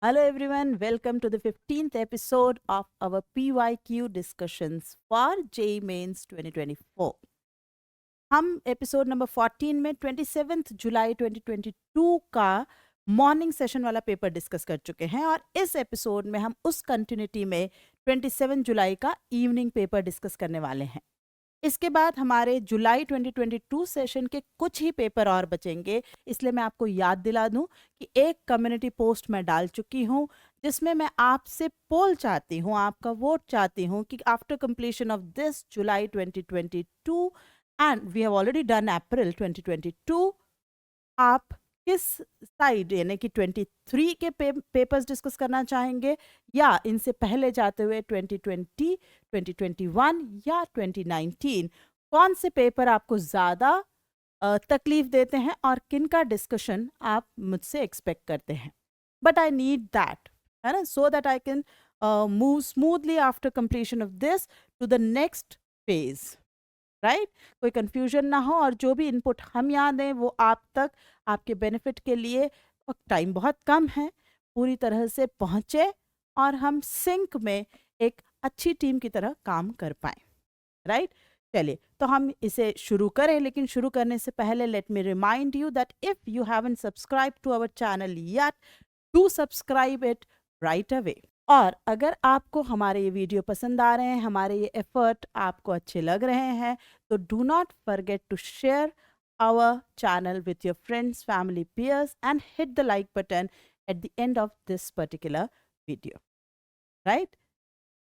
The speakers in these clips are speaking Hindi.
Hello everyone, welcome to the 15th episode of our PYQ discussions for JEE Mains 2024. हम एपिसोड नंबर 14 में 27 जुलाई 2022 का मॉर्निंग सेशन वाला पेपर डिस्कस कर चुके हैं और इस एपिसोड में हम उस कंटिन्यूटी में 27 जुलाई का इवनिंग पेपर डिस्कस करने वाले हैं। इसके बाद हमारे जुलाई 2022 सेशन के कुछ ही पेपर और बचेंगे, इसलिए मैं आपको याद दिला दूं कि एक कम्युनिटी पोस्ट मैं डाल चुकी हूं जिसमें मैं आपसे पोल चाहती हूं, आपका वोट चाहती हूं कि after completion of this July 2022 and we have already done April 2022, आप किस साइड यानी कि 23 के पेपर्स डिस्कस करना चाहेंगे या इनसे पहले जाते हुए 2020, 2021 या 2019, कौन से पेपर आपको ज़्यादा तकलीफ देते हैं और किन का डिस्कशन आप मुझसे एक्सपेक्ट करते हैं। बट आई नीड दैट, है ना, so that I can move smoothly after completion of this to the next phase, right. कोई कंफ्यूजन ना हो और जो भी इनपुट हम यहाँ दें वो आप तक आपके बेनिफिट के लिए, टाइम बहुत कम है, पूरी तरह से पहुँचे और हम सिंक में एक अच्छी टीम की तरह काम कर पाएँ, राइट। चलिए तो हम इसे शुरू करें, लेकिन शुरू करने से पहले let me remind you that if you haven't subscribe to our channel yet, do subscribe it right away. और अगर आपको हमारे ये वीडियो पसंद आ रहे हैं, हमारे ये एफर्ट आपको अच्छे लग रहे हैं, तो do not forget to share our channel with your friends, family, peers and hit the like button at the end of this particular video, right.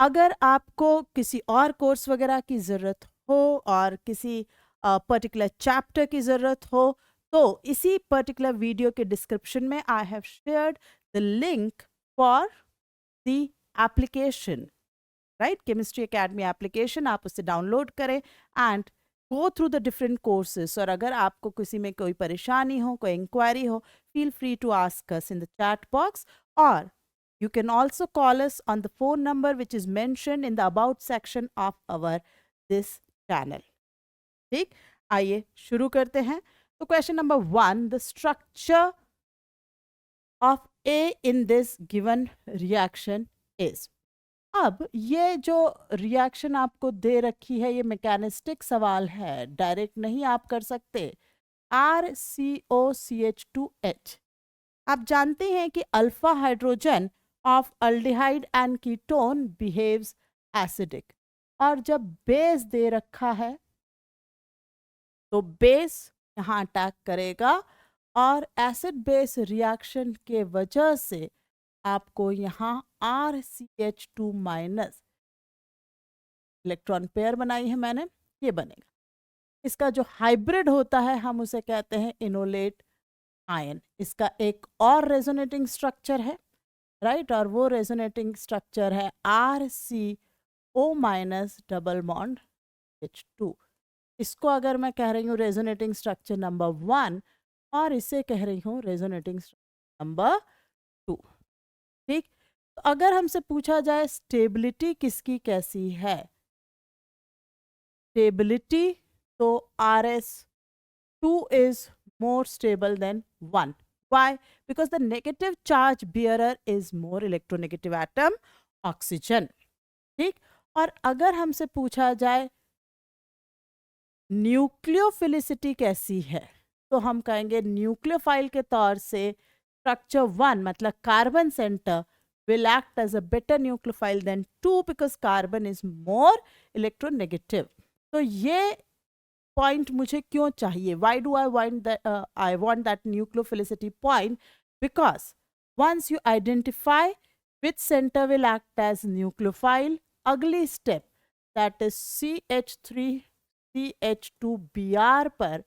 अगर आपको किसी और कोर्स वगैरह की ज़रूरत हो और किसी पर्टिकुलर चैप्टर की ज़रूरत हो, तो इसी पर्टिकुलर वीडियो के डिस्क्रिप्शन में I have shared the link for the application, right, chemistry academy application. आप उसे डाउनलोड करें and go through the different courses. और अगर आपको किसी में कोई परेशानी हो, कोई इंक्वायरी हो, feel free to ask us in the chat box, और you can also call us on the phone number which is mentioned in the about section of our this channel। ठीक, आइए शुरू करते हैं। तो question number 1, the structure of A in this given reaction is. अब ये जो रिएक्शन आपको दे रखी है, ये मैकेनिस्टिक सवाल है, डायरेक्ट नहीं आप कर सकते। RCOCH2H, आप जानते हैं कि alpha hydrogen of aldehyde and ketone behaves acidic, और जब बेस दे रखा है तो बेस यहाँ अटैक करेगा और एसिड बेस रिएक्शन के वजह से आपको यहाँ RCH2 माइनस इलेक्ट्रॉन पेयर बनाई है मैंने, ये बनेगा। इसका जो हाइब्रिड होता है हम उसे कहते हैं इनोलेट आयन। इसका एक और रेजोनेटिंग स्ट्रक्चर है, राइट, और वो रेजोनेटिंग स्ट्रक्चर है RCO minus double bond H2। इसको अगर मैं कह रही हूँ रेजोनेटिंग स्ट्रक्चर नंबर 1 और इसे कह रही हूँ रेजोनेटिंग स्ट्रक्चर नंबर 2, ठीक। तो अगर हमसे पूछा जाए स्टेबिलिटी किसकी कैसी है, स्टेबिलिटी तो RS2 is more stable than 1। Why? Because the negative charge bearer is more electronegative atom, oxygen। ठीक, और अगर हमसे पूछा जाए न्यूक्लियोफिलिसिटी कैसी है, तो हम कहेंगे न्यूक्लियोफाइल के तौर से स्ट्रक्चर 1 मतलब carbon centre will act as a better nucleophile than 2 because carbon is more electronegative। तो ये पॉइंट मुझे क्यों चाहिए? Why do I want that nucleophilicity point? Because once you identify which centre will act as nucleophile, अगली स्टेप दैट इज CH3CH2Br पर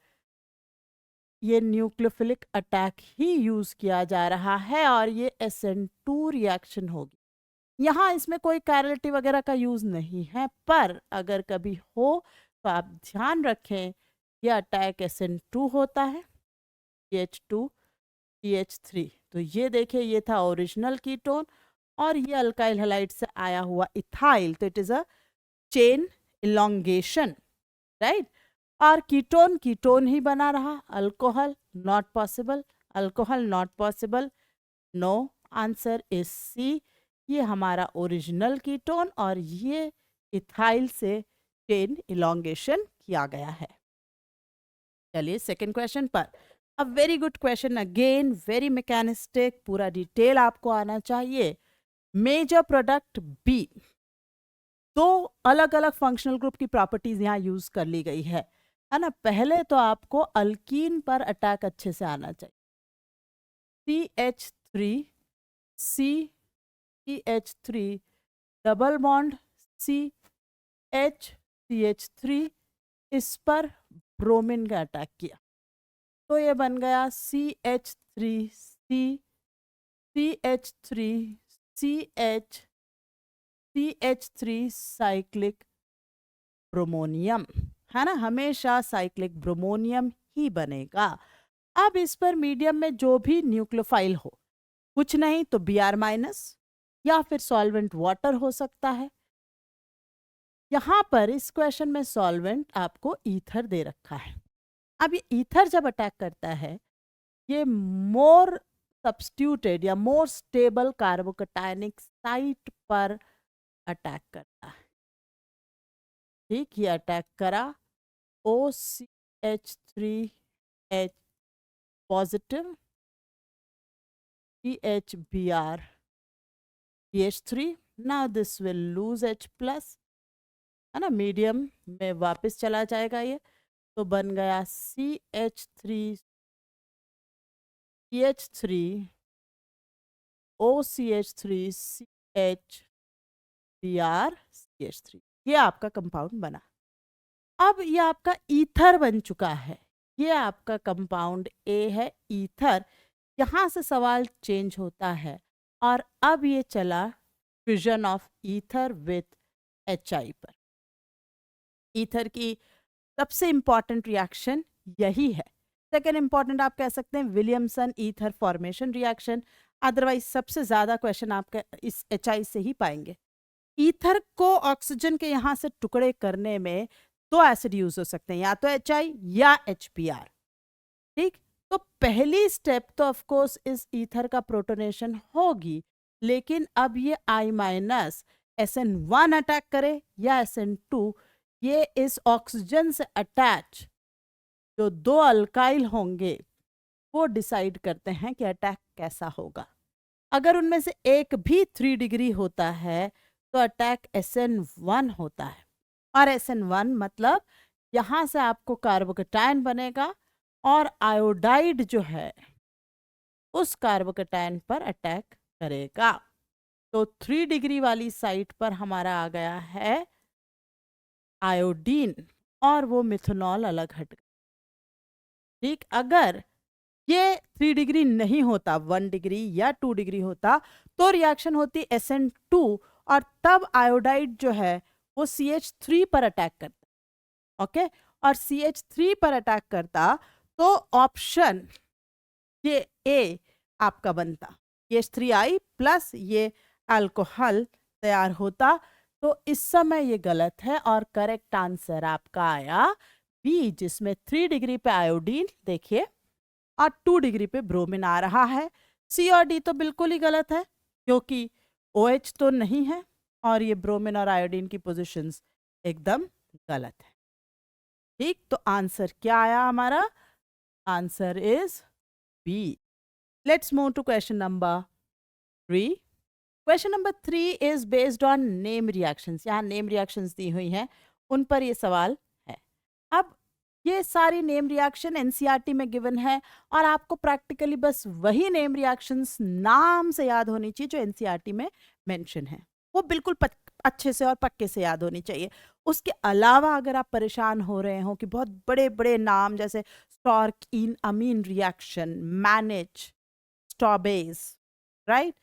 ये न्यूक्लियोफिलिक अटैक ही यूज किया जा रहा है और ये SN2 रिएक्शन होगी। यहाँ इसमें कोई कैरलिटी वगैरह का यूज नहीं है, पर अगर कभी हो तो आप ध्यान रखें ये अटैक SN2 होता है, CH2 CH3। तो ये देखिए, ये था ओरिजिनल कीटोन और ये अल्काइल हैलाइड से आया हुआ इथाइल, तो it is a chain elongation, right. और कीटोन कीटोन ही बना रहा, alcohol not possible, alcohol not possible, no answer is C. ये हमारा ओरिजिनल कीटोन और ये इथाइल से चेन इलोंगेशन किया गया है। चलिए सेकंड क्वेश्चन पर। A very good question again, very mechanistic, पूरा डिटेल आपको आना चाहिए। मेजर प्रोडक्ट बी, दो अलग अलग फंक्शनल ग्रुप की प्रॉपर्टीज यहाँ यूज कर ली गई है ना। पहले तो आपको अल्कीन पर अटैक अच्छे से आना चाहिए। CH3 CH3 double bond CH3, इस पर ब्रोमीन का अटैक किया तो ये बन गया CH3 साइक्लिक ब्रोमोनियम, है ना। हमेशा साइक्लिक ब्रोमोनियम ही बनेगा। अब इस पर मीडियम में जो भी न्यूक्लियोफाइल हो, कुछ नहीं तो Br- या फिर सॉल्वेंट वाटर हो सकता है। यहां पर इस क्वेश्चन में सॉल्वेंट आपको ईथर दे रखा है। अब ये ईथर जब अटैक करता है, ये मोर सब्स्टिट्यूटेड या मोर स्टेबल कार्बोकैटायनिक साइट पर अटैक करता है। ठीक, ये अटैक करा OCH3H positive, CHBr now this will lose H plus, है ना, मीडियम में वापस चला जाएगा ये, तो बन गया CH3 OCH3 CHBr, ये आपका कंपाउंड बना। अब ये आपका ईथर बन चुका है। ये आपका कंपाउंड ए है, ईथर। यहां से सवाल चेंज होता है और अब ये चला fusion of ether with HI पर। ईथर की सबसे इंपॉर्टेंट रिएक्शन यही है। सेकेंड इंपॉर्टेंट आप कह सकते हैं Williamson ether formation reaction. Otherwise सबसे ज्यादा क्वेश्चन आप इस HI से ही पाएंगे। ईथर को ऑक्सीजन के यहाँ से टुकड़े करने में दो एसिड यूज हो सकते हैं, या तो HI या HBr। ठीक, तो पहली स्टेप तो ऑफ कोर्स इस ईथर का प्रोटोनेशन होगी, लेकिन अब ये I- SN1 अटैक करे या SN2, ये इस ऑक्सीजन से अटैच जो दो अल्काइल होंगे वो डिसाइड करते हैं कि अटैक कैसा होगा। अगर उनमें से एक भी 3 डिग्री होता है तो अटैक SN1 होता है। और SN1 मतलब यहां से आपको कार्बोकैटायन बनेगा और आयोडाइड जो है उस कार्बोकैटायन पर अटैक करेगा। तो 3 डिग्री वाली साइट पर हमारा आ गया है आयोडीन और वो मिथेनॉल अलग हट गया। ठीक, अगर ये 3 डिग्री नहीं होता, 1 डिग्री या 2 डिग्री होता, तो रिएक्शन होती SN2 और तब आयोडाइड जो है वो CH3 पर अटैक करता। ओके, और CH3 पर अटैक करता तो ऑप्शन ये ए आपका बनता, CH3I प्लस ये अल्कोहल तैयार होता। तो इस समय ये गलत है और करेक्ट आंसर आपका आया बी, जिसमें 3 डिग्री पे आयोडीन देखिए और 2 डिग्री पे ब्रोमीन आ रहा है। सी और डी तो बिल्कुल ही गलत है क्योंकि OH तो नहीं है और ये ब्रोमीन और आयोडीन की पोजीशंस एकदम गलत है। ठीक, तो आंसर क्या आया हमारा? Answer is B. Let's move to question number 3। Question number 3 is based on name reactions. यहाँ नेम रिएक्शंस दी हुई हैं, उन पर ये सवाल है। अब ये सारी नेम रिएक्शन एनसीईआरटी में गिवन है और आपको प्रैक्टिकली बस वही नेम रिएक्शंस नाम से याद होनी चाहिए जो एनसीईआरटी में मेंशन है। वो बिल्कुल अच्छे से और पक्के से याद होनी चाहिए। उसके अलावा अगर आप परेशान हो रहे हो कि बहुत बड़े बड़े नाम जैसे स्टॉर्क इन अमीन रिएक्शन, मैनेज, स्टॉबेज, राइट,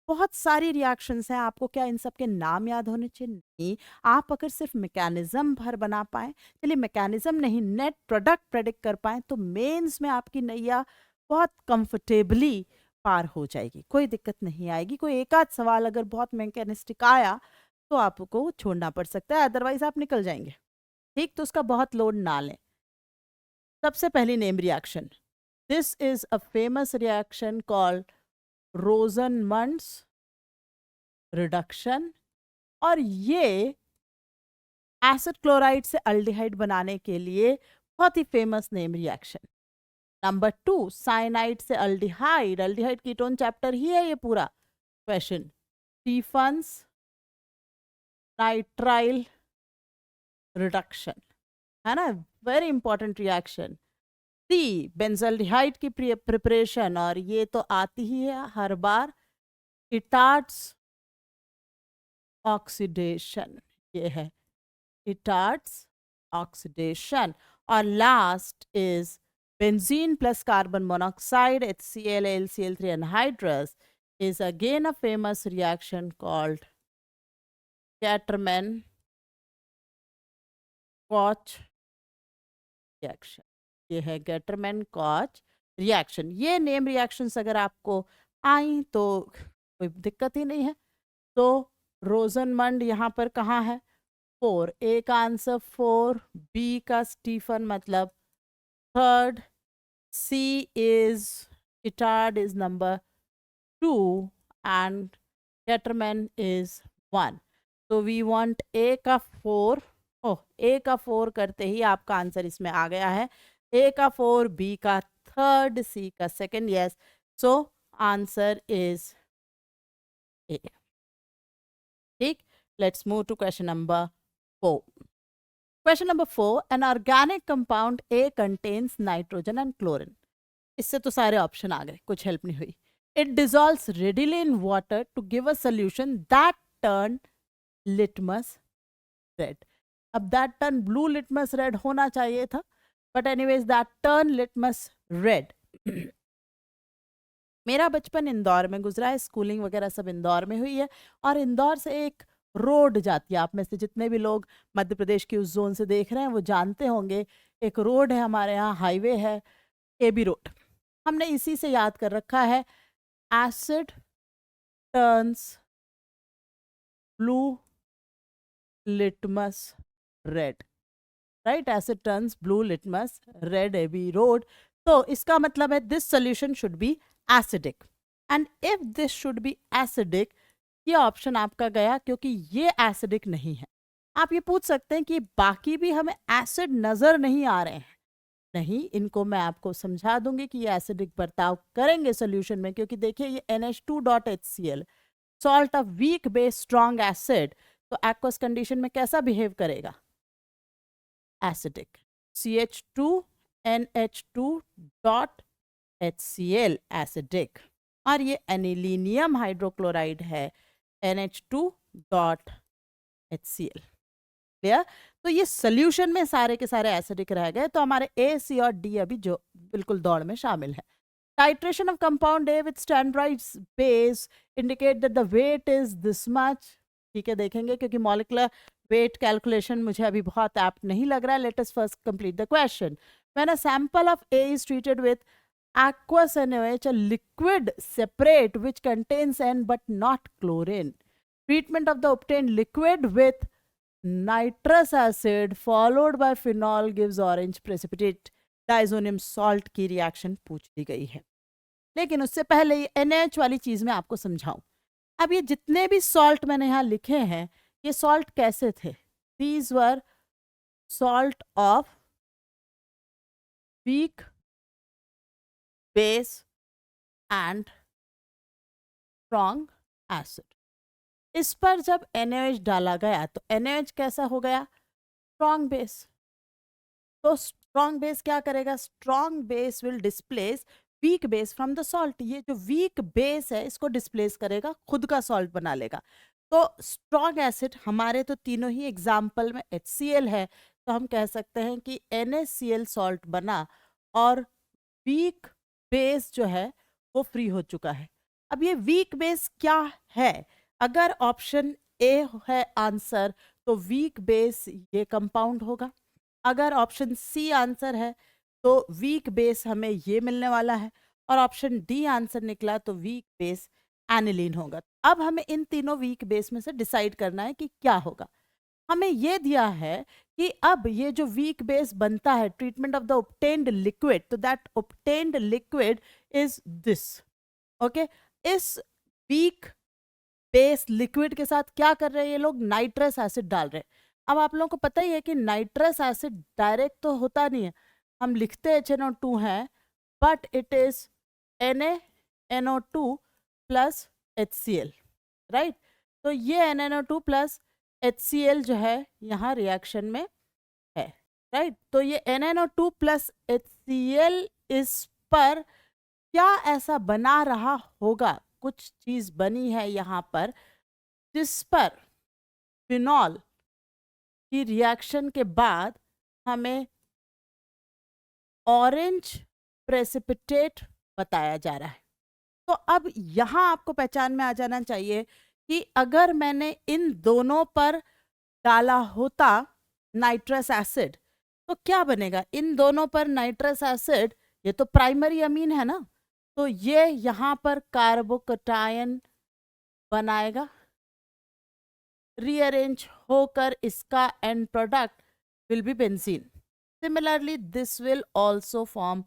बहुत सारी रिएक्शंस हैं, आपको क्या इन सब के नाम याद होने चाहिए? नहीं, आप अगर सिर्फ मैकेनिज्म भर बना पाए, चलिए मैकेनिज्म नहीं, नेट प्रोडक्ट प्रेडिक्ट कर पाए, तो मेंस में आपकी नैया बहुत कंफर्टेबली पार हो जाएगी, कोई दिक्कत नहीं आएगी। कोई एक आध सवाल अगर बहुत मैकेनिस्टिक आया तो आपको छोड़ना पड़ सकता है, अदरवाइज आप निकल जाएंगे। ठीक, तो उसका बहुत लोड ना लें। सबसे पहली name reaction, this is a famous reaction called Rosenmund's reduction, और ये एसिड क्लोराइड से अल्डिहाइड बनाने के लिए बहुत ही famous name reaction. Number 2, cyanide से अल्डिहाइड, अल्डिहाइड कीटोन चैप्टर ही है ये पूरा क्वेश्चन, स्टीफंस नाइट्राइल रिडक्शन, है ना, very important reaction. C, benzaldehyde की प्रिपरेशन, और ये तो आती ही है हर बार, इटार्ट्स ऑक्सीडेशन, ये है इटार्ट्स ऑक्सीडेशन। और last is benzene plus carbon monoxide, HCl, AlCl3 anhydrous, is again a famous reaction called Gattermann-Koch reaction. ये है Gattermann-Koch रिएक्शन। ये नेम रिएक्शंस अगर आपको आई तो कोई दिक्कत ही नहीं है। तो रोजनमंड यहाँ पर कहाँ है? 4, ए का आंसर 4, बी का स्टीफन मतलब 3rd, C is Itard is number 2 and Gattermann is 1. So we want A का 4, A का 4 करते ही आपका आंसर इसमें आ गया है। A का 4, B का 3rd, C का 2nd, yes. So answer is A. ठीक, let's move to question number 4. Question number 4, an organic compound A contains nitrogen and chlorine. इससे तो सारे ऑप्शन आ गए, कुछ हेल्प नहीं हुई। It dissolves readily in water to give a solution that turn litmus red. अब that turn blue litmus red होना चाहिए था, but anyways that turn litmus red. मेरा बचपन इंदौर में गुजरा है, स्कूलिंग वगैरह सब इंदौर में हुई है, और इंदौर से एक रोड जाती है, आप में से जितने भी लोग मध्य प्रदेश की उस जोन से देख रहे हैं वो जानते होंगे, एक रोड है हमारे यहाँ, हाईवे है, एबी रोड। हमने इसी से याद कर रखा है, acid turns blue litmus red, right, acid turns blue litmus red, AB road. तो इसका मतलब है this solution should be acidic, and if this should be acidic, ये ऑप्शन आपका गया क्योंकि ये एसिडिक नहीं है। आप ये पूछ सकते हैं कि बाकी भी हमें एसिड नजर नहीं आ रहे हैं, नहीं, इनको मैं आपको समझा दूंगी कि ये एसिडिक बर्ताव करेंगे सोल्यूशन में, क्योंकि देखिए ये NH2.HCl salt of weak base strong acid, तो एक्वस कंडीशन में कैसा बिहेव करेगा? एसिडिक। CH2NH2.HCl एसिडिक, और ये एनिलीनियम हाइड्रोक्लोराइड है NH2.HCl। क्लियर? तो ये सोल्यूशन में सारे के सारे एसिडिक रह गए, तो हमारे A, C और D अभी जो बिल्कुल दौड़ में शामिल है। Titration of compound A with standardised base indicate that the weight is this much. ठीक है, देखेंगे क्योंकि मॉलिक्यूलर वेट कैलकुलेशन मुझे अभी बहुत ऐप्ट नहीं लग रहा है। Let us first complete the question. When a sample of A is treated with aqueous NaOH, a liquid separate which contains N but not chlorine. Treatment of the obtained liquid with nitrous acid followed by phenol gives orange precipitate. Diazonium salt की रिएक्शन पूछ ली गई है, लेकिन उससे पहले ये NaOH वाली चीज मैं आपको समझाऊं। अब ये जितने भी सॉल्ट मैंने यहाँ लिखे हैं, ये सॉल्ट कैसे थे? These were salt of weak base and strong acid. इस पर जब NaOH डाला गया तो NaOH कैसा हो गया? Strong base. तो स्ट्रॉन्ग बेस क्या करेगा? Strong base will displace weak base from the salt. ये जो वीक बेस है इसको डिस्प्लेस करेगा, खुद का सॉल्ट बना लेगा। तो स्ट्रॉन्ग एसिड हमारे तो तीनों ही एग्जाम्पल में HCl है, तो हम कह सकते हैं कि NaCl सॉल्ट बना और वीक बेस जो है वो फ्री हो चुका है। अब ये वीक बेस क्या है? अगर ऑप्शन ए है आंसर तो वीक बेस ये कंपाउंड होगा। अगर ऑप्शन सी आंसर है तो वीक बेस हमें ये मिलने वाला है, और ऑप्शन डी आंसर निकला तो वीक बेस एनिलीन होगा। अब हमें इन तीनों वीक बेस में से डिसाइड करना है कि क्या होगा। हमें ये दिया है कि अब ये जो वीक बेस बनता है, treatment of the obtained liquid, तो that obtained liquid is this. Okay, इस वीक बेस लिक्विड के साथ क्या कर रहे हैं ये लोग, नाइट्रस एसिड डाल रहे हैं। अब आप लोगों को पता ही है कि नाइट्रस एसिड डायरेक्ट तो होता नहीं है, हम लिखते HNO2 है, but it is NaNO2 plus HCl, right. तो ये NaNO2 प्लस HCl जो है यहाँ रिएक्शन में है, राइट। तो ये NaNO2 प्लस HCl इस पर क्या ऐसा बना रहा होगा, कुछ चीज बनी है यहाँ पर जिस पर फिनॉल की रिएक्शन के बाद हमें ऑरेंज प्रेसिपिटेट बताया जा रहा है। तो अब यहाँ आपको पहचान में आ जाना चाहिए कि अगर मैंने इन दोनों पर डाला होता नाइट्रस एसिड तो क्या बनेगा, इन दोनों पर नाइट्रस एसिड, ये तो प्राइमरी अमीन है ना, तो ये यहाँ पर कार्बोकटायन बनाएगा, रीअरेंज होकर इसका and product will be benzene. Similarly this will also form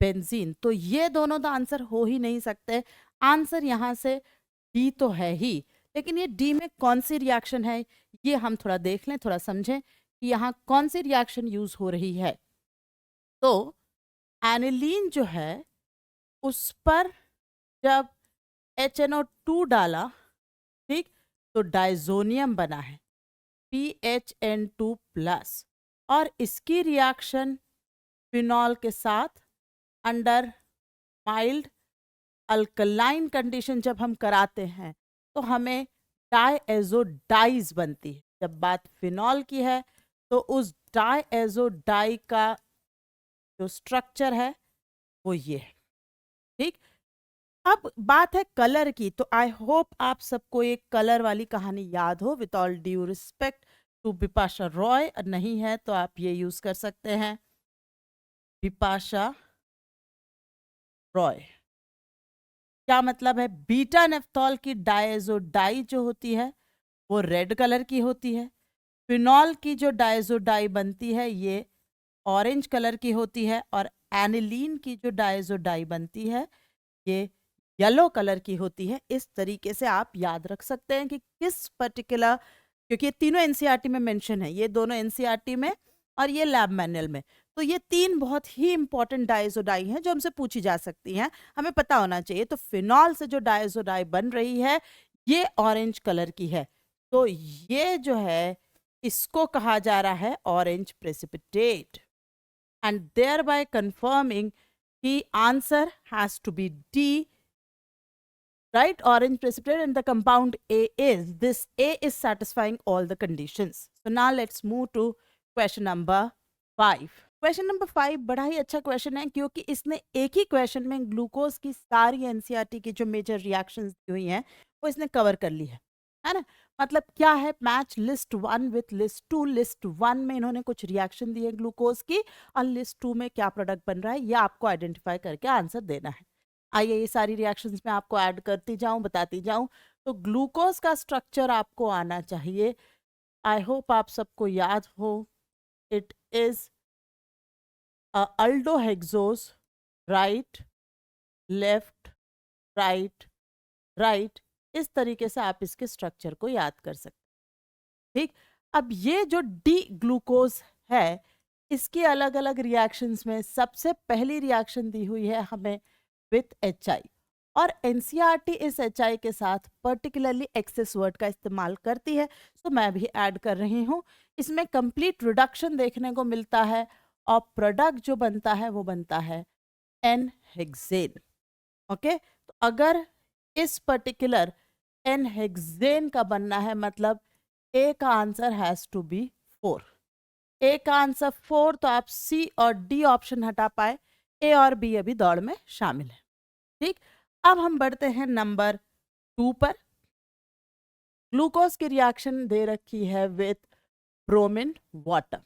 benzene. तो ये दोनों तो आंसर हो ही नहीं सकते, आंसर यहाँ से डी तो है ही, लेकिन ये डी में कौन सी रिएक्शन है ये हम थोड़ा देख लें, थोड़ा समझें कि यहाँ कौन सी रिएक्शन यूज हो रही है। तो एनिलीन जो है उस पर जब HNO2 डाला, ठीक, तो डाइजोनियम बना है PHN2 प्लस, और इसकी रिएक्शन फिनॉल के साथ अंडर माइल्ड अल्कलाइन कंडीशन जब हम कराते हैं तो हमें डाइएज़ोडाइज बनती है। जब बात फिनॉल की है तो उस डाइएज़ोडाई का जो स्ट्रक्चर है वो ये है, ठीक। अब बात है कलर की, तो आई होप आप सबको एक कलर वाली कहानी याद हो, with all due respect to Bipasha Roy, नहीं है तो आप ये यूज कर सकते हैं, बिपाशा रॉय। क्या मतलब है, बीटा नेफ्थॉल की डाइएज़ोडाई जो होती है वो रेड कलर की होती है, फिनॉल की जो डाइएज़ोडाई बनती है ये ऑरेंज कलर की होती है, और एनिलीन की जो डाइएज़ोडाई बनती है ये येलो कलर की होती है। इस तरीके से आप याद रख सकते हैं कि किस पर्टिकुलर, क्योंकि ये तीनों एनसीईआरटी में मेंशन है, ये दोनों एनसीईआरटी में और ये लैब मैनुअल में, तो ये तीन बहुत ही इंपॉर्टेंट डाइएज़ोडाई हैं जो हमसे पूछी जा सकती हैं, हमें पता होना चाहिए। तो फिनॉल से जो डाइएज़ोडाई बन रही है ये ऑरेंज कलर की है, तो ये जो है इसको कहा जा रहा है orange precipitate, and thereby confirming कि answer has to be D, right, orange precipitate, and the compound A is, this A is satisfying all the conditions. So now let's move to question number 5. Question number 5 बड़ा ही अच्छा क्वेश्चन है क्योंकि इसने एक ही क्वेश्चन में ग्लूकोज की सारी एनसीईआरटी की जो मेजर रिएक्शंस दी हुई हैं वो इसने कवर कर ली है ना। मतलब क्या है, match list 1 with list 2। List 1 में इन्होंने कुछ रिएक्शन दी है ग्लूकोज की, और लिस्ट 2 में क्या प्रोडक्ट बन रहा है ये आपको आइडेंटिफाई करके आंसर देना है। आइए ये सारी रिएक्शंस में आपको ऐड करती जाऊं, बताती जाऊं। तो ग्लूकोज का स्ट्रक्चर आपको आना चाहिए, आई होप आप सबको याद हो, it is aldohexose, right left right right, इस तरीके से आप इसके स्ट्रक्चर को याद कर सकते, ठीक। अब ये जो डी ग्लूकोज है इसकी अलग अलग रिएक्शंस में सबसे पहली रिएक्शन दी हुई है हमें विथ HI, और एनसीईआरटी इस HI के साथ पर्टिकुलरली एक्सेस वर्ड का इस्तेमाल करती है, सो मैं भी ऐड कर रही हूँ। इसमें कंप्लीट रिडक्शन देखने को मिलता है और प्रोडक्ट जो बनता है वो बनता है N-हेक्सेन, ओके। तो अगर इस पर्टिकुलर N-हेक्सेन का बनना है मतलब A का answer has to be 4। A का आंसर 4, तो आप C और D ऑप्शन हटा पाए, A और B अभी दौड़ में शामिल है, ठीक। अब हम बढ़ते हैं नंबर 2 पर। ग्लूकोज की रिएक्शन दे रखी है विथ ब्रोमीन वाटर।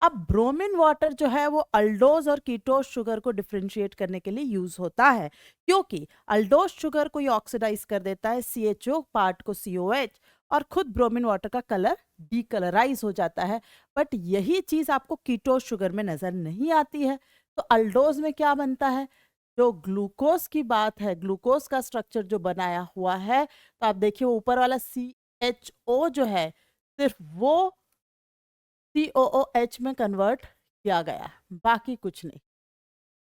अब ब्रोमीन वाटर जो है वो अल्डोज और कीटोज शुगर को डिफरेंशिएट करने के लिए यूज होता है, क्योंकि अल्डोज शुगर को ये ऑक्सीडाइज कर देता है, CHO पार्ट को COH, और खुद ब्रोमीन वाटर का कलर डीकलराइज हो जाता है। बट यही चीज आपको कीटोज शुगर में नजर नहीं आती है। तो अल्डोज में क्या बनता है, जो ग्लूकोज की बात है, ग्लूकोज का स्ट्रक्चर जो बनाया हुआ है, तो आप देखिए ऊपर वाला CHO जो है सिर्फ वो COOH में कन्वर्ट किया गया, बाकी कुछ नहीं।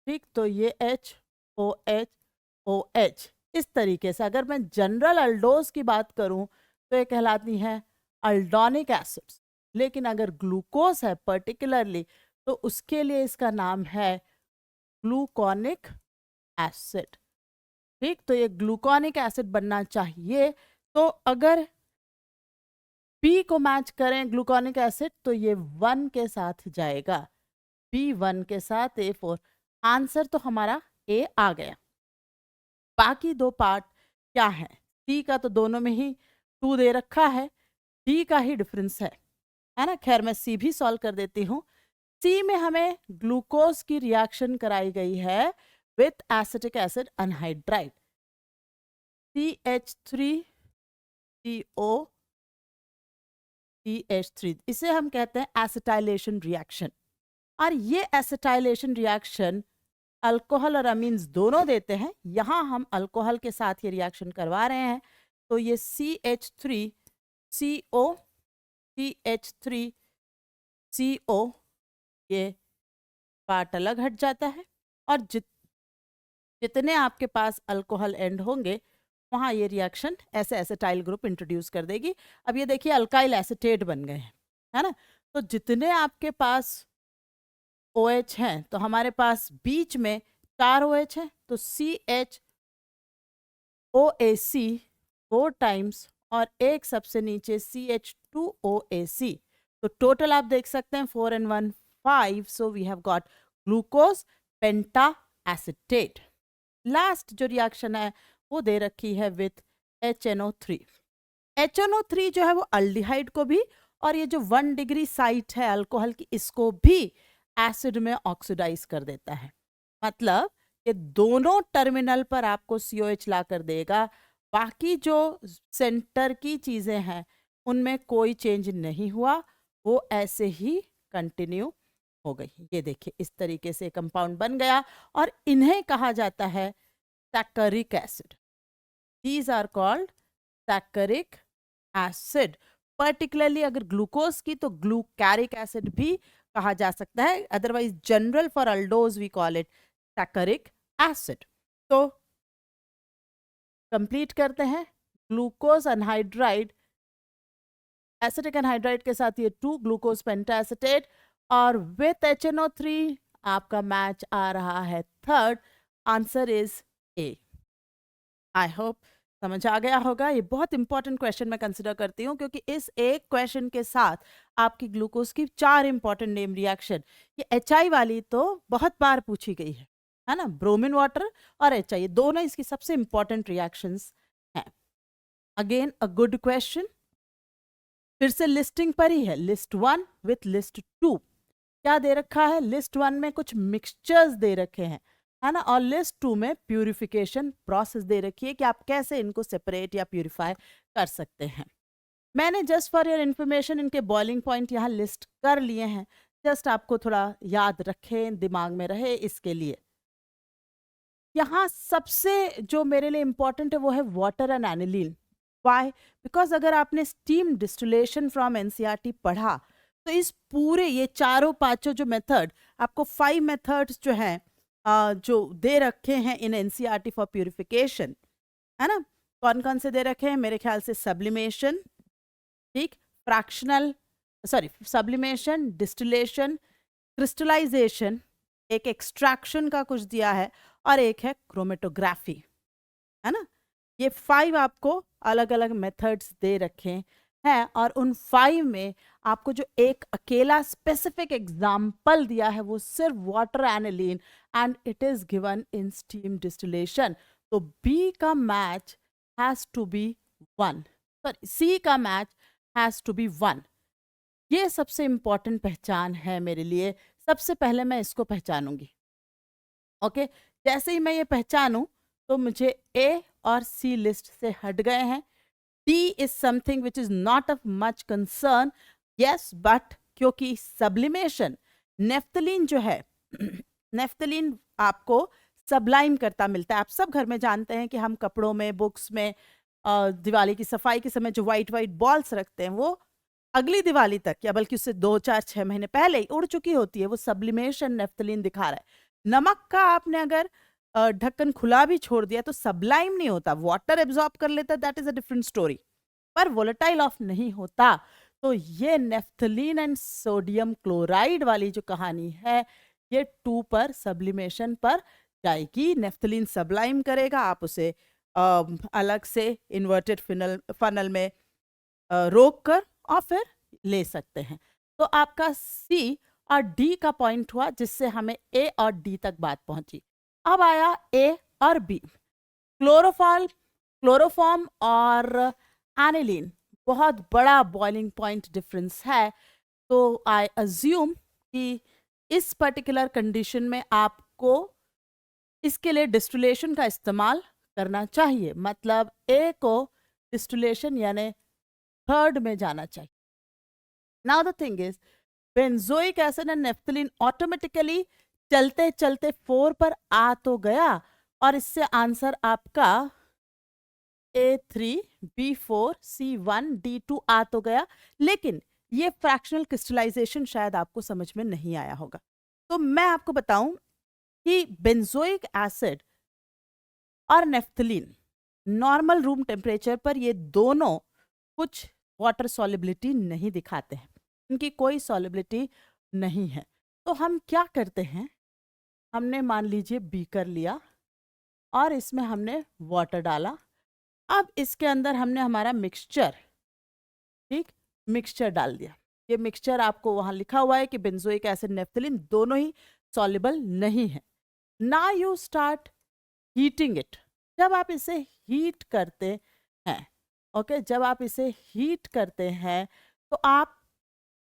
ठीक, तो ये HOH इस तरीके से। अगर मैं जनरल अल्डोज की बात करूं तो ये कहलाती हैं अल्डोनिक एसिड्स, लेकिन अगर ग्लूकोज है पर्टिकुलरली तो उसके लिए इसका नाम है ग्लूकोनिक एसिड। ठीक, तो ये ग्लूकोनिक एसिड बनना चाहिए। तो अगर P को मैच करें ग्लूकोनिक एसिड तो ये 1 के साथ जाएगा, B1 के साथ A4। आंसर तो हमारा A आ गया। बाकी दो पार्ट क्या है? C का तो दोनों में ही 2 दे रखा है, D का ही डिफरेंस है ना। खैर मैं C भी सॉल्व कर देती हूँ। C में हमें ग्लूकोज की रिएक्शन कराई गई है with acetic acid anhydride, CH3CO CH3, इसे हम कहते हैं एसिटाइलेशन रिएक्शन। और ये एसिटाइलेशन रिएक्शन अल्कोहल और अमीन्स दोनों देते हैं। यहाँ हम अल्कोहल के साथ ये रिएक्शन करवा रहे हैं, तो ये CH3CO CH3CO ये पार्ट अलग हट जाता है, और जितने आपके पास अल्कोहल एंड होंगे वहाँ ये रिएक्शन ऐसे एसिटाइल ग्रुप इंट्रोड्यूस कर देगी। अब ये देखिए अल्काइल एसिटेट बन गए हैं, है ना। तो जितने आपके पास OH हैं तो हमारे पास बीच में 4 OH हैं, तो CHOAC 4 टाइम्स और एक सबसे नीचे CH2OAC। तो टोटल आप देख सकते हैं 4 and 1 5। So we have got glucose penta acetate. Last जो रिएक्शन है वो दे रखी है विथ HNO3। HNO3 जो है वो अल्डिहाइड को भी, और ये जो 1 डिग्री साइट है अल्कोहल की, इसको भी एसिड में ऑक्सीडाइज कर देता है। मतलब ये दोनों टर्मिनल पर आपको COH ला कर देगा। बाकी जो सेंटर की चीजें हैं उनमें कोई चेंज नहीं हुआ, वो ऐसे ही कंटिन्यू हो गई। ये देखिए इस तरीके से कंपाउंड बन गया, और इन्हें कहा जाता है saccharic acid. These are called saccharic acid. Particularly अगर ग्लूकोज की तो ग्लूकैरिक एसिड भी कहा जा सकता है, otherwise general for aldose we call it saccharic acid. तो कंप्लीट करते हैं। ग्लूकोज अनहाइड्राइड, एसिटिक अनहाइड्राइड के साथ ये 2 ग्लूकोज पेंटाएसिटेट, और विथ HNO3 आपका मैच आ रहा है 3rd। Answer is A। I hope समझ आ गया होगा। ये बहुत इंपॉर्टेंट क्वेश्चन मैं कंसिडर करती हूँ, क्योंकि इस एक क्वेश्चन के साथ आपकी ग्लूकोज की 4 इंपॉर्टेंट नेम रिएक्शन, ये HI वाली तो बहुत बार पूछी गई है ना। ब्रोमीन वाटर और HI दोनों इसकी सबसे इंपॉर्टेंट रिएक्शंस हैं। Again a good question. फिर से लिस्टिंग पर ही है, लिस्ट 1 विथ लिस्ट 2। क्या दे रखा है? लिस्ट 1 में कुछ मिक्सचर्स दे रखे हैं, है ना, और लिस्ट 2 में प्यूरिफिकेशन प्रोसेस दे रखी है कि आप कैसे इनको सेपरेट या प्यूरिफाई कर सकते हैं। मैंने जस्ट फॉर योर इन्फॉर्मेशन इनके बॉइलिंग पॉइंट यहाँ लिस्ट कर लिए हैं, जस्ट आपको थोड़ा याद रखें, दिमाग में रहे इसके लिए। यहाँ सबसे जो मेरे लिए इंपॉर्टेंट है वो है water and aniline. Why? Because अगर आपने स्टीम डिस्टिलेशन फ्रॉम NCERT पढ़ा तो इस पूरे ये चारों पांचों जो मेथड, आपको 5 मेथड्स जो हैं जो दे रखे हैं इन NCERT फॉर प्यूरिफिकेशन, है ना। कौन कौन से दे रखे हैं? मेरे ख्याल से सब्लिमेशन, ठीक, फ्रैक्शनल सब्लिमेशन, डिस्टिलेशन, क्रिस्टलाइजेशन, एक एक्सट्रैक्शन का कुछ दिया है, और एक है क्रोमेटोग्राफी, है ना। ये 5 आपको अलग अलग मेथड्स दे रखे हैं, और उन 5 में आपको जो एक अकेला स्पेसिफिक एग्जाम्पल दिया है वो सिर्फ water aniline, and it is given in steam distillation. तो बी का match has to be 1, sorry C का मैच हैज टू बी 1। ये सबसे इंपॉर्टेंट पहचान है मेरे लिए। सबसे पहले मैं इसको पहचानूंगी, ओके। जैसे ही मैं ये पहचानूं तो मुझे A और C लिस्ट से हट गए हैं। D is something which is not of much concern, yes, but क्योंकि सब्लिमेशन नेफ्थलीन जो है नेफ्थलीन आपको सबलाइम करता मिलता है। आप सब घर में जानते हैं कि हम कपड़ों में, बुक्स में, दिवाली की सफाई के समय जो वाइट वाइट बॉल्स रखते हैं वो अगली दिवाली तक या बल्कि उससे 2 4 6 महीने पहले ही उड़ चुकी होती है। वो सब्लिमेशन नेफ्थलीन दिखा रहा है। नमक का आपने अगर ढक्कन खुला भी छोड़ दिया तो सबलाइम नहीं होता, वाटर एब्जॉर्ब कर लेता, that is a different story, पर वोलेटाइल ऑफ नहीं होता। तो ये नेफ्थलीन एंड सोडियम क्लोराइड वाली जो कहानी है ये 2 पर सब्लिमेशन पर जाएगी। नेफ्थलीन सबलाइम करेगा, आप उसे अलग से इन्वर्टेड फनल में रोक कर और फिर ले सकते हैं। तो आपका सी और डी का पॉइंट हुआ जिससे हमें ए और डी तक बात पहुंची। अब आया ए और बी। क्लोरोफॉर्म और एनिलीन बहुत बड़ा बॉइलिंग पॉइंट डिफरेंस है। तो आई अज्यूम कि इस पर्टिकुलर कंडीशन में आपको इसके लिए डिस्टिलेशन का इस्तेमाल करना चाहिए। मतलब ए को डिस्टिलेशन यानी थर्ड में जाना चाहिए। Now the thing is benzoic acid and naphthalene automatically चलते चलते 4 पर आ तो गया और इससे आंसर आपका A3 B4 C1 D2 आ तो गया, लेकिन ये फ्रैक्शनल क्रिस्टलाइजेशन शायद आपको समझ में नहीं आया होगा। तो मैं आपको बताऊं कि बेंजोइक एसिड और नेफ्थलीन नॉर्मल रूम टेम्परेचर पर ये दोनों कुछ वाटर सॉल्युबिलिटी नहीं दिखाते हैं, इनकी कोई सॉल्युबिलिटी नहीं है। तो हम क्या करते हैं, हमने मान लीजिए बीकर लिया और इसमें हमने वाटर डाला। अब इसके अंदर हमने हमारा मिक्सचर, ठीक, मिक्सचर डाल दिया। ये मिक्सचर आपको वहां लिखा हुआ है कि बेंजोइक एसिड नेफ्थलीन दोनों ही सॉल्युबल नहीं है। Now you start heating it. जब आप इसे हीट करते हैं, ओके, जब आप इसे हीट करते हैं तो आप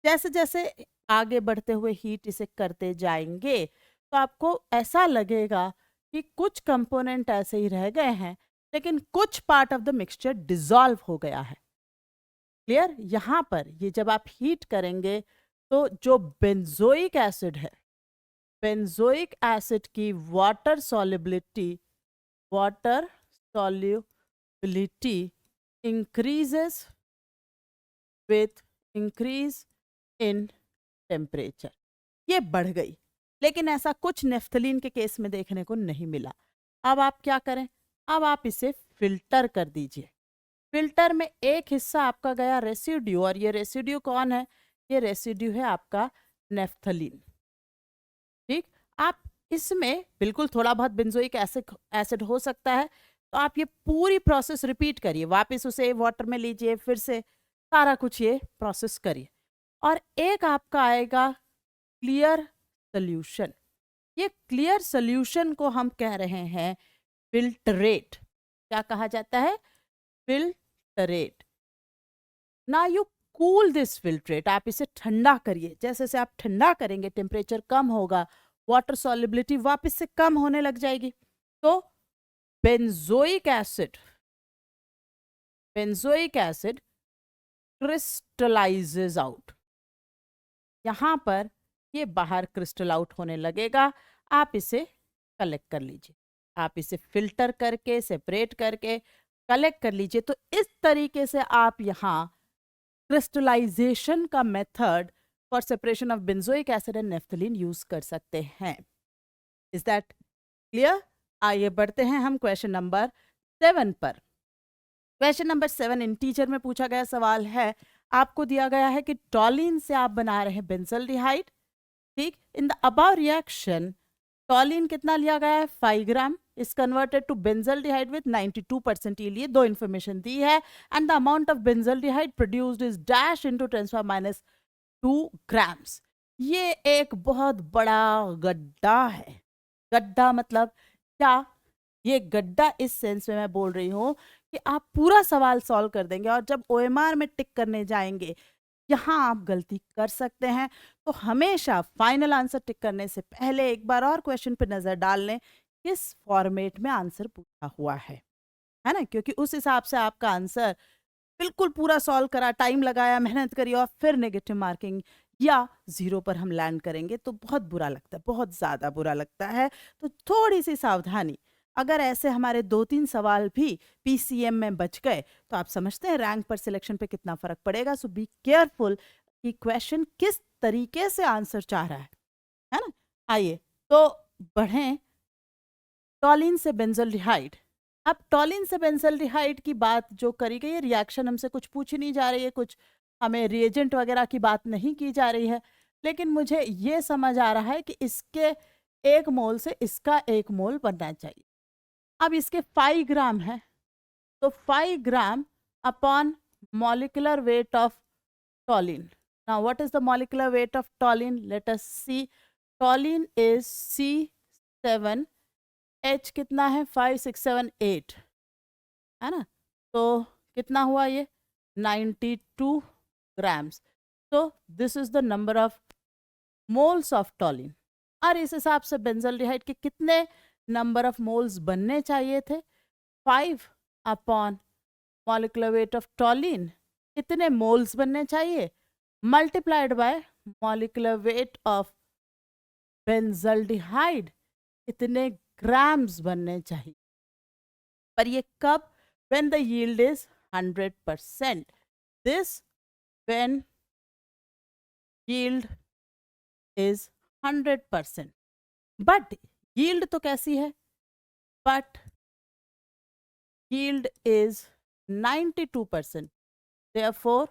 जैसे जैसे आगे बढ़ते हुए हीट इसे करते जाएंगे तो आपको ऐसा लगेगा कि कुछ कंपोनेंट ऐसे ही रह गए हैं लेकिन कुछ part of the mixture dissolve हो गया है। क्लियर? यहां पर ये जब आप हीट करेंगे तो जो बेंजोइक एसिड है, बेंजोइक एसिड की water solubility increases with increase in temperature। ये बढ़ गई, लेकिन ऐसा कुछ नेफ्थलीन के केस में देखने को नहीं मिला। अब आप क्या करें, अब आप इसे फिल्टर कर दीजिए। फिल्टर में एक हिस्सा आपका गया रेसिड्यू, और ये रेसिड्यू कौन है, ये रेसिड्यू है आपका नेफ्थलीन। ठीक, आप इसमें बिल्कुल थोड़ा बहुत बेंजोइक एसिड हो सकता है, तो आप ये पूरी प्रोसेस रिपीट करिए, वापस उसे वाटर में लीजिए, फिर से सारा कुछ ये प्रोसेस करिए और एक आपका आएगा क्लियर सोल्यूशन। ये क्लियर सोल्यूशन को हम कह रहे हैं फिल्टरेट। क्या कहा जाता है? फिल्टरेट। ना यू कूल दिस फिल्ट्रेट, आप इसे ठंडा करिए। जैसे जैसे आप ठंडा करेंगे टेम्परेचर कम होगा, वाटर सॉल्युबिलिटी वापस से कम होने लग जाएगी। तो बेंजोइक एसिड क्रिस्टलाइजेज आउट। यहां पर ये बाहर क्रिस्टल आउट होने लगेगा। आप इसे कलेक्ट कर लीजिए, आप इसे फिल्टर करके सेपरेट करके कलेक्ट कर लीजिए। तो इस तरीके से आप यहाँ क्रिस्टलाइजेशन का method for separation of benzoic acid and naphthalene use कर सकते हैं। Is that clear? आइए बढ़ते हैं हम क्वेश्चन नंबर 7 पर। क्वेश्चन नंबर 7 इंटीजर में पूछा गया सवाल है। आपको दिया गया है कि टॉलिन से आप बना रहे हैं बेंजल्डिहाइड। ठीक, in the above reaction toluene कितना लिया गया है, 5 gram, is converted to benzaldehyde with 92% ये लिए दो इंफॉर्मेशन दी है। And the amount of benzaldehyde produced is dash into 10⁻² grams. ये एक बहुत बड़ा गड्ढा है। गड्ढा मतलब क्या? ये गड्ढा इस सेंस में मैं बोल रही हूँ कि आप पूरा सवाल सॉल्व कर देंगे और जब OMR में टिक करने जाएंगे यहाँ आप गलती कर सकते हैं। तो हमेशा फाइनल आंसर टिक करने से पहले एक बार और क्वेश्चन पर नजर डाल लें किस फॉर्मेट में आंसर पूछा हुआ है ना, क्योंकि उस हिसाब से आपका आंसर बिल्कुल पूरा सॉल्व करा, टाइम लगाया, मेहनत करी और फिर नेगेटिव मार्किंग या 0 पर हम लैंड करेंगे तो बहुत बुरा लगता है, बहुत ज़्यादा बुरा लगता है। तो थोड़ी सी सावधानी, अगर ऐसे हमारे 2-3 सवाल भी पीसीएम में बच गए तो आप समझते हैं रैंक पर सिलेक्शन पे कितना फर्क पड़ेगा। सो बी केयरफुल कि क्वेश्चन किस तरीके से आंसर चाह रहा है ना। आइए तो बढ़ें टॉलिन से बेंजोल्डिहाइड। अब टॉलिन से बेंजोल्डिहाइड की बात जो करी गई है, रिएक्शन हमसे कुछ पूछी नहीं जा रही है, कुछ हमें रिएजेंट वगैरह की बात नहीं की जा रही है, लेकिन मुझे ये समझ आ रहा है कि इसके 1 मोल से इसका 1 मोल बनना चाहिए। अब इसके 5 ग्राम है, तो 5 gram upon molecular weight of toluene. Now what is the molecular weight of toluene? Let us see. Toluene is C7, H कितना है? 5, 6, 7, 8 है ना। तो कितना हुआ ये? 92 ग्राम्स। तो this is the number of moles of टॉलिन। और इस हिसाब से बेंजोल्डिहाइड के कितने नंबर ऑफ मोल्स बनने चाहिए थे? 5 upon molecular weight of toluene, कितने मोल्स बनने चाहिए, multiplied by molecular weight of benzaldehyde, कितने ग्राम्स बनने चाहिए। पर ये कब? when the yield is 100%. this when yield is 100%. but yield तो कैसी है? but yield is 92%. therefore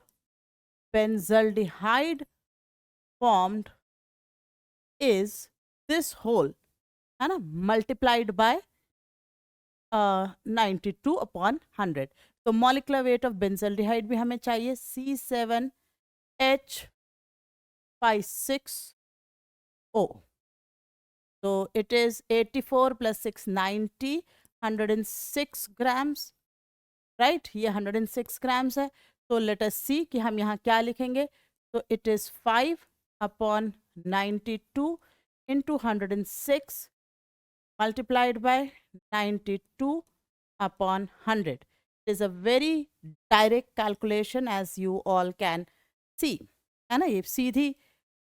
benzaldehyde formed is this whole, है ना, multiplied by 92 upon 100. तो मॉलिक्यूलर वेट ऑफ बेंजल्डिहाइड भी हमें चाहिए C7H56O. तो it is 84 plus 6 90, 106 grams, right. ये 106 ग्राम्स है। तो लेट अस सी कि हम यहाँ क्या लिखेंगे। तो it is 5 upon 92 into 106 multiplied by 92 upon 100. It is a very direct calculation as you all can see, है ना। ये सीधी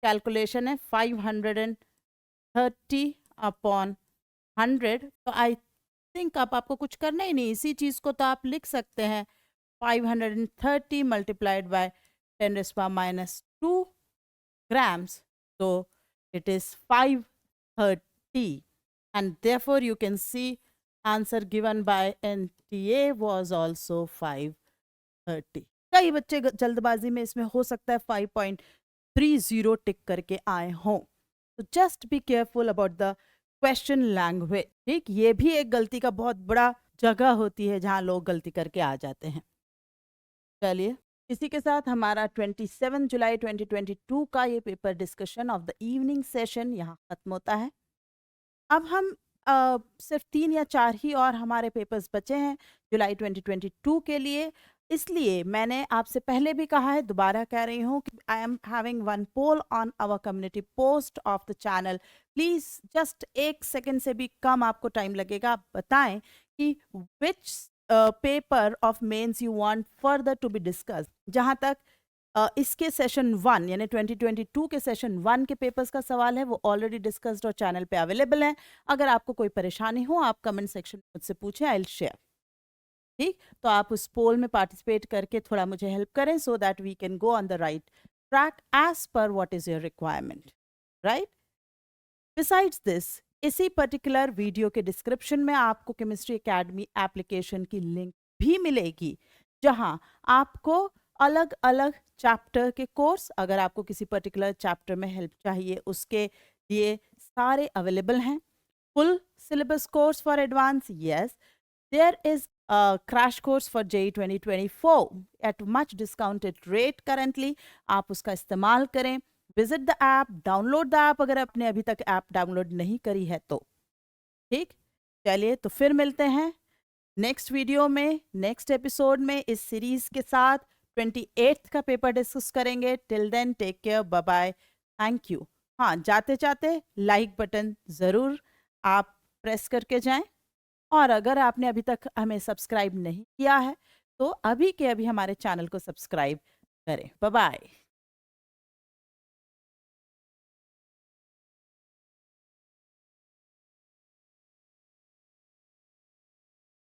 कैलकुलेशन है। 530 अपॉन 100। तो आई थिंक अब आपको कुछ करना ही नहीं, इसी चीज़ को तो आप लिख सकते हैं 530 multiplied by 10⁻⁻2 grams. So it is 530. And therefore you can see answer given by NTA was also 530. कई बच्चे जल्दबाजी में इसमें हो सकता है 5.30 टिक करके आए हों। तो just be careful about the question language. ठीक, ये भी एक गलती का बहुत बड़ा जगह होती है जहां लोग गलती करके आ जाते हैं। चलिए, इसी के साथ हमारा 27 जुलाई 2022 का ये paper discussion of the evening session यहाँ खत्म होता है। अब हम सिर्फ 3 या 4 ही और हमारे पेपर्स बचे हैं जुलाई 2022 के लिए। इसलिए मैंने आपसे पहले भी कहा है, दोबारा कह रही हूँ कि I am having one poll on our community post of the channel. Please just 1 second से भी कम आपको टाइम लगेगा, आप बताएं कि which paper of mains you want further to be discuss. जहाँ तक इसके सेशन 1 यानी 2022 के सेशन 1 के पेपर्स का सवाल है, वो ऑलरेडी डिस्कस्ड और चैनल पे अवेलेबल है। अगर आपको कोई परेशानी हो आप कमेंट सेक्शन में मुझसे पूछें, आई विल शेयर। ठीक, तो आप उस पोल में पार्टिसिपेट करके थोड़ा मुझे हेल्प करें so that we can go on the right track as per what is your requirement, right. Besides this, इसी पर्टिकुलर वीडियो के डिस्क्रिप्शन में आपको केमिस्ट्री एकेडमी एप्लीकेशन की लिंक भी मिलेगी, जहां आपको अलग अलग चैप्टर के कोर्स, अगर आपको किसी पर्टिकुलर चैप्टर में हेल्प चाहिए उसके लिए सारे अवेलेबल हैं। Full syllabus course for advance, yes. There is a crash course for JEE 2024 at much discounted rate currently. आप उसका इस्तेमाल करें। Visit the app, download the app अगर आपने अभी तक ऐप डाउनलोड नहीं करी है तो। ठीक, चलिए तो फिर मिलते हैं नेक्स्ट वीडियो में, नेक्स्ट एपिसोड में इस सीरीज के साथ 28th का पेपर डिस्कस करेंगे। Till then take care, bye bye, thank you. हाँ, जाते जाते लाइक बटन ज़रूर आप प्रेस करके जाएं, और अगर आपने अभी तक हमें सब्सक्राइब नहीं किया है तो अभी के अभी हमारे चैनल को सब्सक्राइब करें। Bye bye.